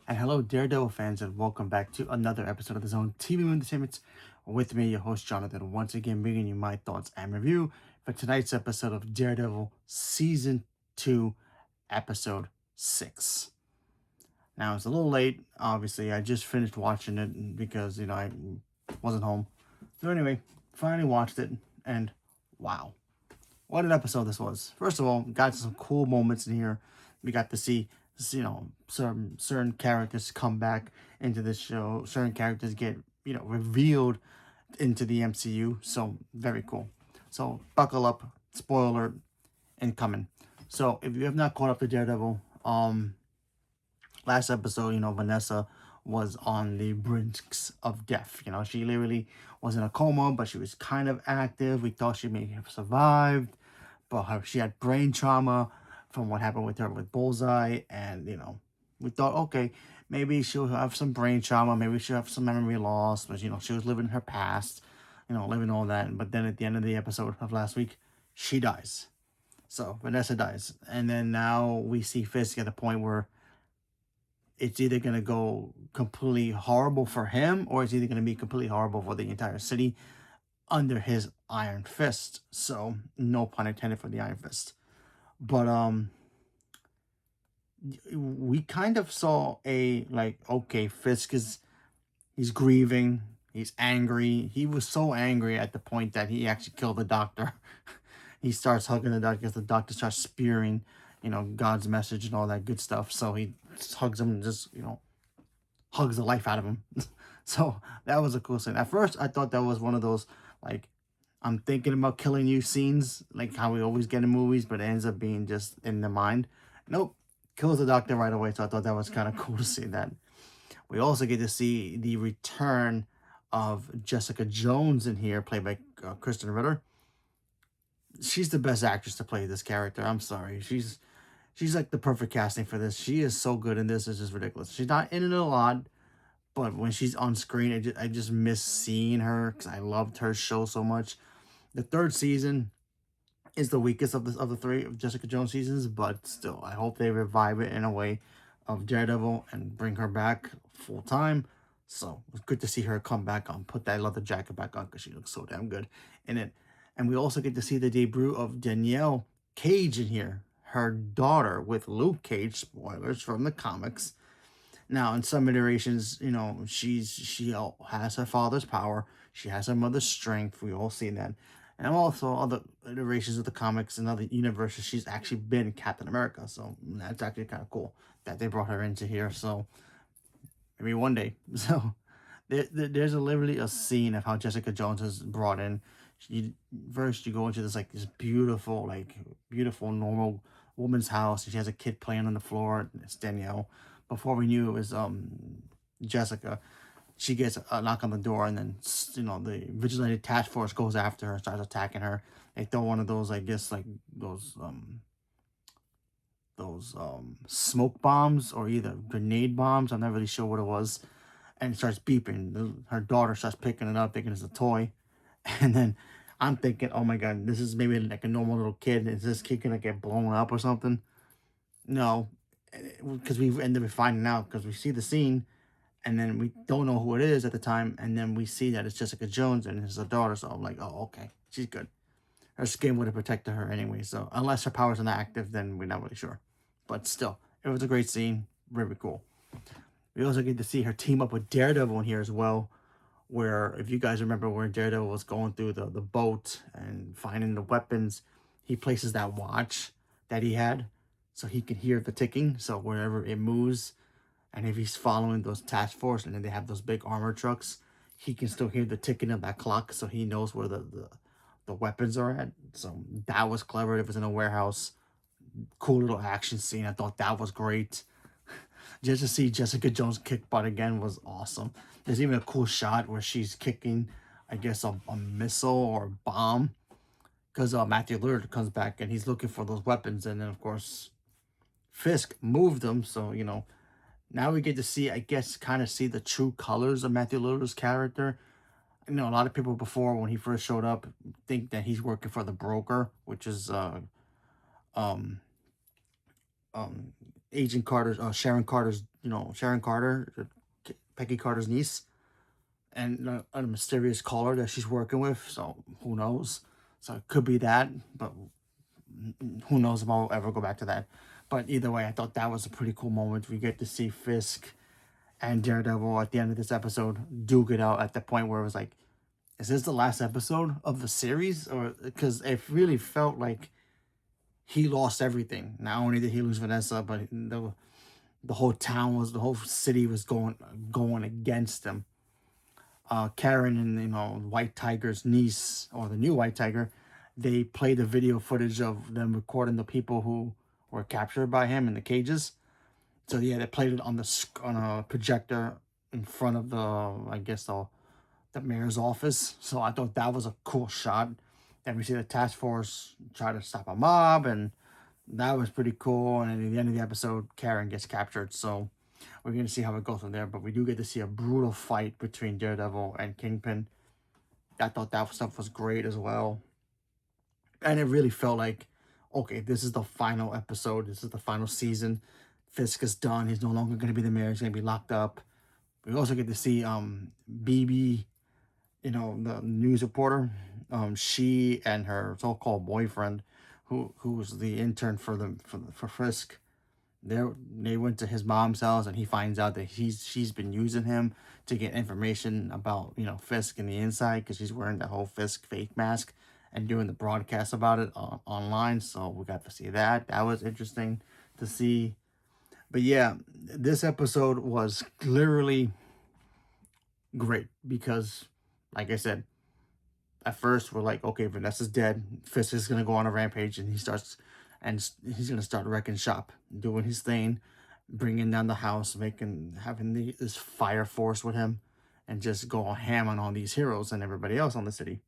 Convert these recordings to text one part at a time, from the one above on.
And hello, Daredevil fans, and welcome back to another episode of the Zone TV Entertainment. With me, your host Jonathan, once again bringing you my thoughts and review for tonight's episode of Daredevil Season 2, Episode 6. Now, it's a little late, obviously. I just finished watching it because, I wasn't home. So, anyway, finally watched it, and wow, what an episode this was. First of all, got some cool moments in here. We got to see, certain characters come back into the show. Certain characters get, revealed into the MCU. So, very cool. So, buckle up. Spoiler alert incoming. So, if you have not caught up to Daredevil, last episode, Vanessa was on the brink of death. She literally was in a coma, but she was kind of active. We thought she may have survived, but she had brain trauma from what happened with her with Bullseye, and we thought, okay, maybe she'll have some brain trauma, maybe she'll have some memory loss, but she was living her past, living all that. But then at the end of the episode of last week, she dies. So Vanessa dies, and then now we see Fisk at a point where it's either going to go completely horrible for him, or it's either going to be completely horrible for the entire city under his iron fist. So no pun intended for the iron fist. But we kind of saw okay, Fisk he's grieving, he's angry. He was so angry at the point that he actually killed the doctor. He starts hugging the doctor because the doctor starts spewing, God's message and all that good stuff. So he just hugs him and just, hugs the life out of him. So that was a cool scene. At first, I thought that was one of those, like, I'm thinking about killing you scenes, like how we always get in movies, but it ends up being just in the mind. Nope, kills the doctor right away. So I thought that was kind of cool to see that. We also get to see the return of Jessica Jones in here, played by Kristen Ritter. She's the best actress to play this character. I'm sorry, she's like the perfect casting for this. She is so good in this; it's just ridiculous. She's not in it a lot, but when she's on screen, I just miss seeing her because I loved her show so much. The third season is the weakest of the three of Jessica Jones seasons, but still, I hope they revive it in a way of Daredevil and bring her back full time. So it's good to see her come back on, put that leather jacket back on because she looks so damn good in it. And we also get to see the debut of Danielle Cage in here, her daughter with Luke Cage. Spoilers from the comics. Now, in some iterations, she has her father's power. She has her mother's strength. We all see that. And also other iterations of the comics and other universes, she's actually been Captain America. So that's actually kind of cool that they brought her into here. So maybe one day. So there's literally a scene of how Jessica Jones is brought in. First you go into this beautiful normal woman's house, and she has a kid playing on the floor. It's Danielle. Before we knew it was Jessica. She gets a knock on the door, and then the vigilante task force goes after her and starts attacking her. They throw one of those, I guess, like those smoke bombs or either grenade bombs. I'm not really sure what it was, and it starts beeping. Her daughter starts picking it up, thinking it's a toy, and then I'm thinking, oh my god, this is maybe like a normal little kid. Is this kid gonna get blown up or something? No, because we ended up finding out because we see the scene, and then we don't know who it is at the time, and then we see that it's Jessica Jones and it's her daughter. So I'm like, oh, okay, she's good. Her skin would have protected her anyway. So unless her powers are not active, then we're not really sure. But still, it was a great scene, very cool. We also get to see her team up with Daredevil in here as well. Where, if you guys remember, where Daredevil was going through the boat and finding the weapons, he places that watch that he had so he can hear the ticking. So wherever it moves, and if he's following those task force and then they have those big armor trucks, he can still hear the ticking of that clock, so he knows where the weapons are at. So that was clever. It was in a warehouse. Cool little action scene. I thought that was great. Just to see Jessica Jones kick butt again was awesome. There's even a cool shot where she's kicking, I guess, a missile or a bomb. Because Matthew Lillard comes back and he's looking for those weapons. And then, of course, Fisk moved them. So, now we get to see, I guess, kind of see the true colors of Matthew Lillard's character. A lot of people before, when he first showed up, think that he's working for the broker, which is um, Agent Carter's, Sharon Carter's, Sharon Carter, Peggy Carter's niece, and a mysterious caller that she's working with. So who knows? So it could be that, but who knows if I'll ever go back to that. But either way, I thought that was a pretty cool moment. We get to see Fisk and Daredevil at the end of this episode duke it out at the point where it was like, is this the last episode of the series? Or because it really felt like he lost everything. Not only did he lose Vanessa, but the whole town the whole city was going against him. Karen and White Tiger's niece, or the new White Tiger, they played the video footage of them recording the people who were captured by him in the cages. So yeah, they played it on a projector in front of the mayor's office. So I thought that was a cool shot. Then we see the task force try to stop a mob, and that was pretty cool. And at the end of the episode, Karen gets captured. So we're going to see how it goes from there. But we do get to see a brutal fight between Daredevil and Kingpin. I thought that stuff was great as well. And it really felt like, okay, this is the final episode. This is the final season. Fisk is done. He's no longer going to be the mayor. He's going to be locked up. We also get to see BB, the news reporter. She and her so-called boyfriend, who's the intern for Fisk. They went to his mom's house, and he finds out that she's been using him to get information about Fisk and the inside, because she's wearing the whole Fisk fake mask and doing the broadcast about it online. So we got to see that. That was interesting to see. But yeah, this episode was literally great because, like I said, at first we're like, okay, Vanessa's dead. Fisk is gonna go on a rampage, and he's gonna start wrecking shop, doing his thing, bringing down the house, having this fire force with him, and just go ham on all these heroes and everybody else on the city.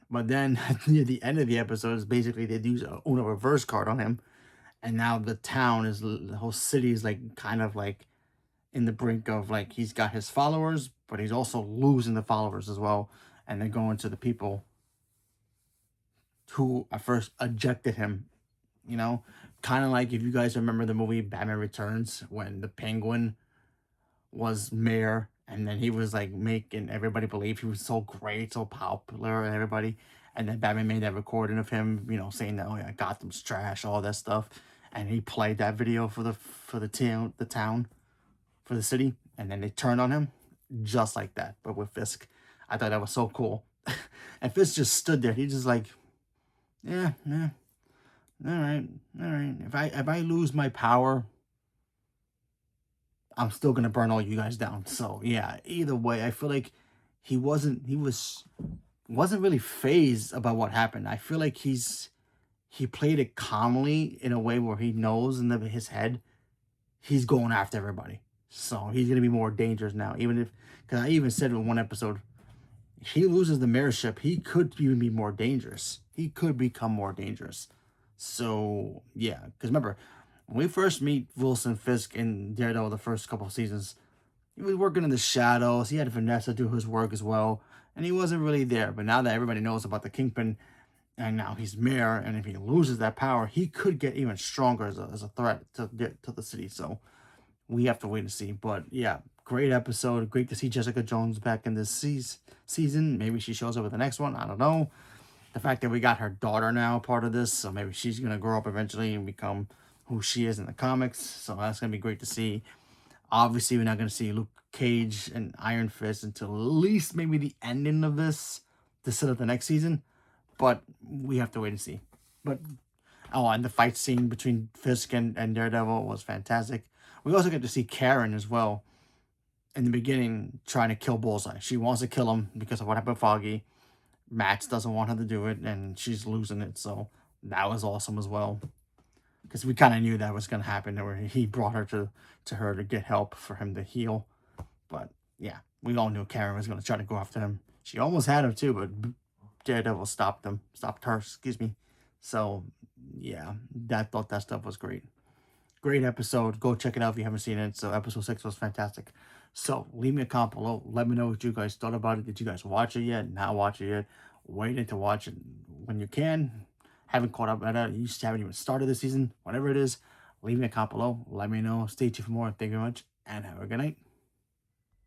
But then near the end of the episode, is basically they use a Uno reverse card on him, and now the whole city is like kind of like in the brink of, like, he's got his followers, but he's also losing the followers as well, and they're going to the people who at first ejected him. Kind of like, if you guys remember the movie Batman Returns, when the Penguin was mayor, and then he was like making everybody believe he was so great, so popular, and everybody, and then Batman made that recording of him, saying that, oh yeah, Gotham's trash, all that stuff, and he played that video for the town, for the city, and then they turned on him, just like that, but with Fisk. I thought that was so cool. And Fisk just stood there. He just like, yeah, all right. If I lose my power, I'm still gonna burn all you guys down. So yeah, either way, I feel like he wasn't really phased about what happened. I feel like he played it calmly, in a way where he knows in his head he's going after everybody. So he's gonna be more dangerous now. Because I even said in one episode, if he loses the mayorship, he could even be more dangerous. He could become more dangerous. So yeah, because remember, when we first meet Wilson Fisk in Daredevil the first couple of seasons, he was working in the shadows. He had Vanessa do his work as well, and he wasn't really there. But now that everybody knows about the Kingpin, and now he's mayor, and if he loses that power, he could get even stronger as a threat to the city. So we have to wait and see. But yeah, great episode. Great to see Jessica Jones back in this season. Maybe she shows up with the next one. I don't know. The fact that we got her daughter now part of this, so maybe she's going to grow up eventually and become who she is in the comics. So that's going to be great to see. Obviously, we're not going to see Luke Cage and Iron Fist until at least maybe the ending of this to set up the next season. But we have to wait and see. But and the fight scene between Fisk and Daredevil was fantastic. We also get to see Karen as well in the beginning trying to kill Bullseye. She wants to kill him because of what happened with Foggy. Max doesn't want her to do it, and she's losing it. So that was awesome as well, because we kind of knew that was going to happen, where he brought her to her to get help for him to heal. But yeah, we all knew Karen was going to try to go after him. She almost had him too, but Daredevil stopped her, excuse me. So yeah, thought that stuff was great. Great episode. Go check it out if you haven't seen it. So episode 6 was fantastic. So leave me a comment below. Let me know what you guys thought about it. Did you guys watch it yet? Not watch it yet? Waiting to watch it when you can. Haven't caught up at it. You just haven't even started the season. Whatever it is, Leave me a comment below. Let me know. Stay tuned for more. Thank you very much, and have a good night.